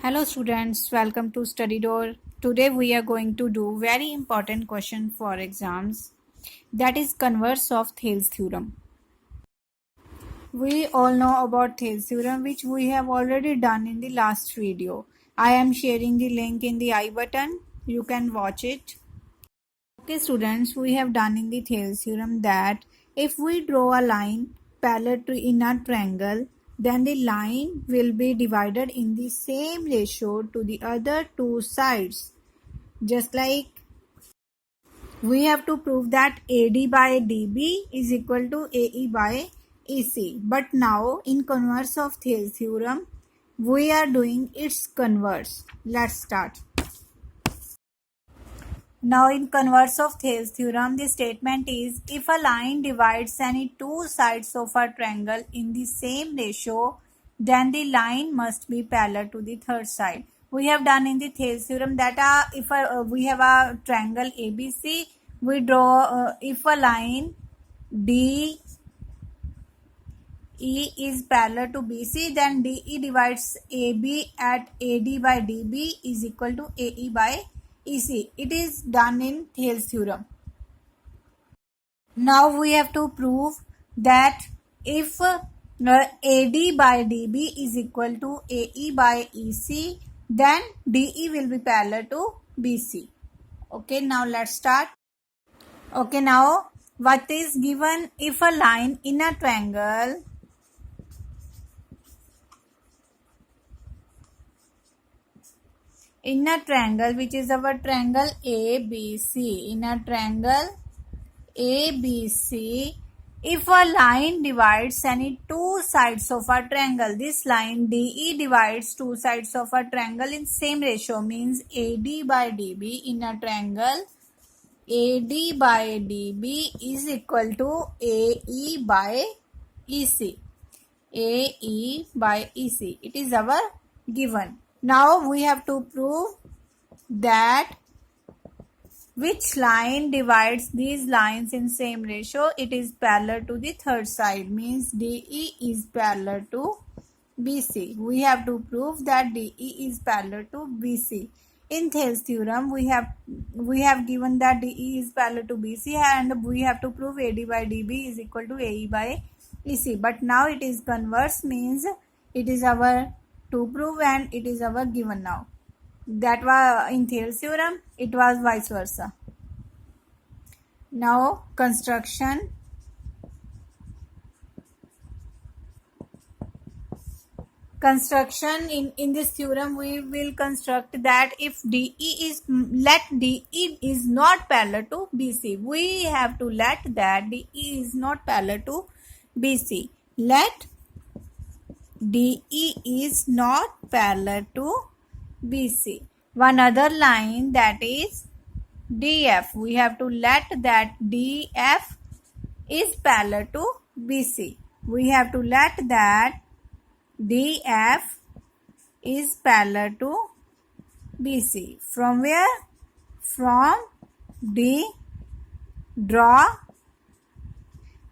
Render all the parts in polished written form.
Hello students, welcome to Study Door. Today we are going to do very important question for exams, that is converse of Thales theorem. We all know about Thales theorem, which we have already done in the last video. I am sharing the link in the I button. You can watch it. Okay students, we have done in the Thales theorem that if we draw a line parallel to in a triangle, then the line will be divided in the same ratio to the other two sides. Just like we have to prove that AD by DB is equal to AE by EC. But now in converse of Thales theorem, we are doing its converse. Let's start. Now in converse of Thales theorem, the statement is if a line divides any two sides of a triangle in the same ratio, then the line must be parallel to the third side. We have done in the Thales theorem that if we have a triangle ABC, we draw if a line DE is parallel to BC, then DE divides AB at AD by DB is equal to AE by EC. It is done in Thales theorem. Now we have to prove that if AD by DB is equal to AE by EC, then DE will be parallel to BC. Okay, now let's start. Okay, now what is given? If a line in a triangle which is our triangle ABC, in a triangle ABC, if a line divides any two sides of a triangle, this line DE divides two sides of a triangle in same ratio, means AD by DB in a triangle AD by DB is equal to AE by EC. AE by EC. It is our given. Now we have to prove that which line divides these lines in same ratio. It is parallel to the third side, means DE is parallel to BC. We have to prove that DE is parallel to BC. In Thales theorem, we have given that DE is parallel to BC and we have to prove AD by DB is equal to AE by EC. But now it is converse, means it is our to prove and it is our given now. That was in Thales theorem, it was vice versa. Now construction. In this theorem, we will construct that if let DE is not parallel to BC. We have to let that DE is not parallel to BC. Let DE is not parallel to BC. One other line, that is DF. We have to let that DF is parallel to BC. We have to let that DF is parallel to BC. From where? From D. Draw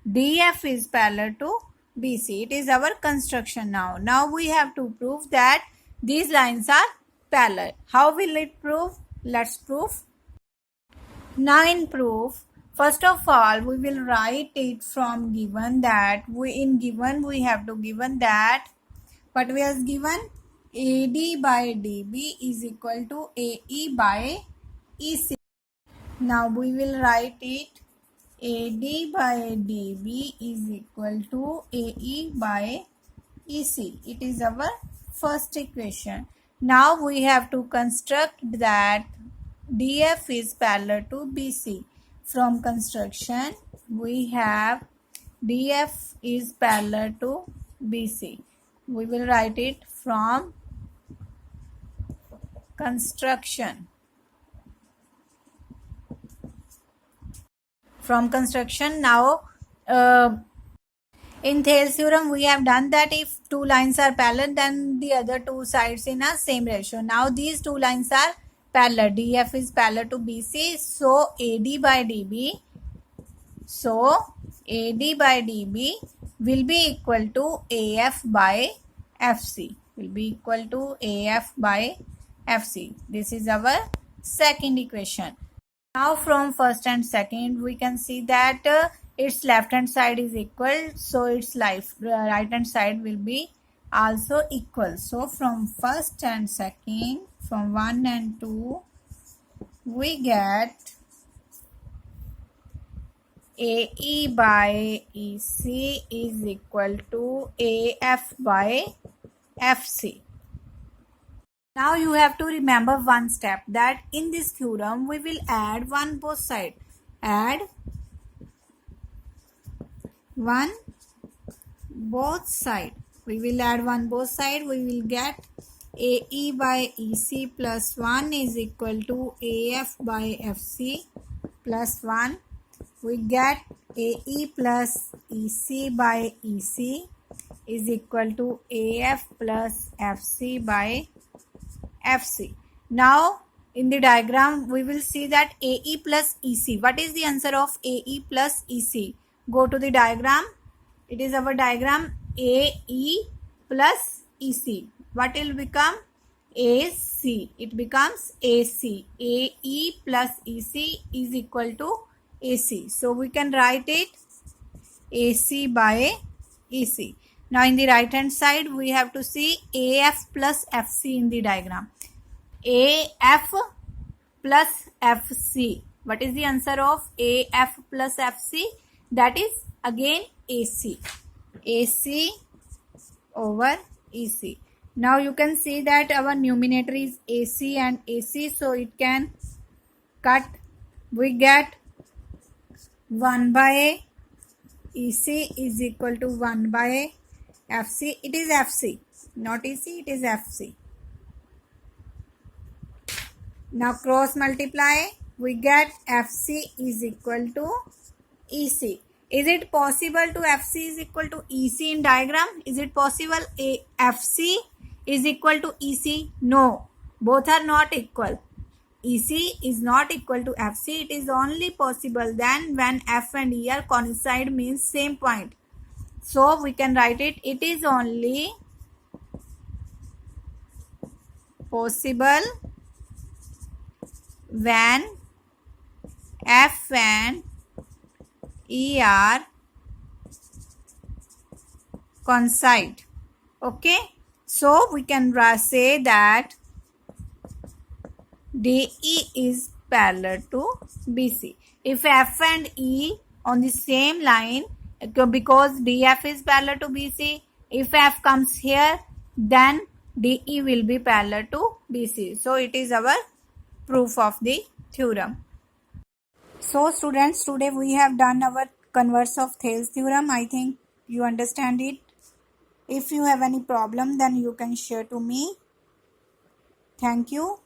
DF is parallel to BC. It is our construction now. Now we have to prove that these lines are parallel. How will it prove? Let's prove. Now in proof, first of all, we will write it from given that we have to given that what we have given, AD by DB is equal to AE by EC. Now we will write it, AD by DB is equal to AE by EC. It is our first equation. Now we have to construct that DF is parallel to BC. From construction, we have DF is parallel to BC. We will write it from construction. From construction, now in Thales theorem, we have done that if two lines are parallel, then the other two sides in a same ratio. Now these two lines are parallel. DF is parallel to BC, so AD by DB will be equal to AF by FC. will be equal to AF by FC. This is our second equation. Now from first and second we can see that its left hand side is equal, so its right hand side will be also equal. So from first and second, from 1 and 2, we get AE by EC is equal to AF by FC. Now you have to remember one step, that in this theorem we will add one both side. Add one both side. We will add one both side. We will get AE by EC plus 1 is equal to AF by FC plus 1. We get AE plus EC by EC is equal to AF plus FC by FC. Now in the diagram we will see that AE plus EC. What is the answer of AE plus EC? Go to the diagram. It is our diagram AE plus EC. What will become? AC. It becomes AC. AE plus EC is equal to AC. So we can write it AC by EC. Now in the right hand side we have to see AF plus FC in the diagram. AF plus FC. What is the answer of AF plus FC? That is again AC. AC over EC. Now you can see that our numerator is AC and AC, so it can cut. We get 1 by EC is equal to 1 by FC. It is FC, not EC, it is FC. Now cross multiply, we get FC is equal to EC. Is it possible to FC is equal to EC in diagram? Is it possible FC is equal to EC? No, both are not equal. EC is not equal to FC. It is only possible then when F and E are coincide, means same point. So we can write it. It is only possible when F and E are coincide. Okay. So we can say that DE is parallel to BC. If F and E on the same line, because DF is parallel to BC, if F comes here, then DE will be parallel to BC. So it is our proof of the theorem. So students, today we have done our converse of Thales theorem. I think you understand it. If you have any problem, then you can share to me. Thank you.